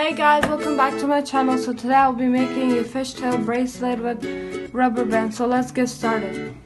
Hey guys, welcome back to my channel. So today I'll be making a fishtail bracelet with rubber bands. So let's get started.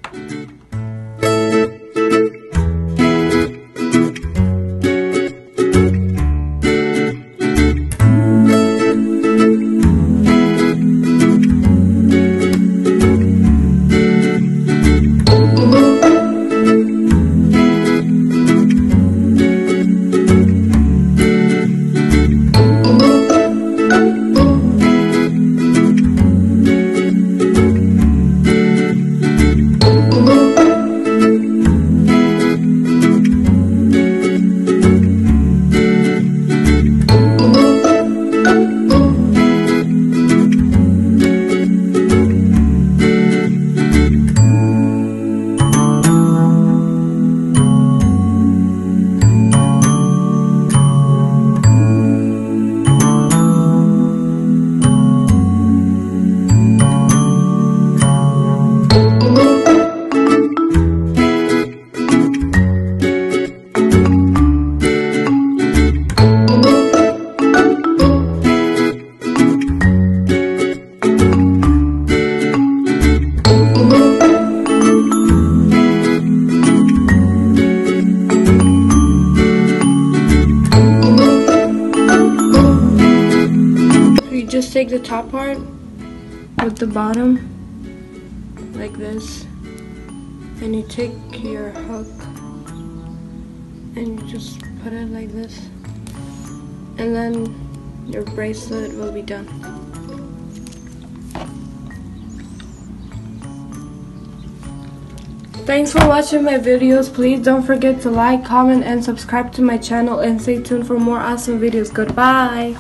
Just take the top part with the bottom like this, and you take your hook and you just put it like this, and then your bracelet will be done. Thanks for watching my videos. Please don't forget to like, comment, and subscribe to my channel, and stay tuned for more awesome videos. Goodbye.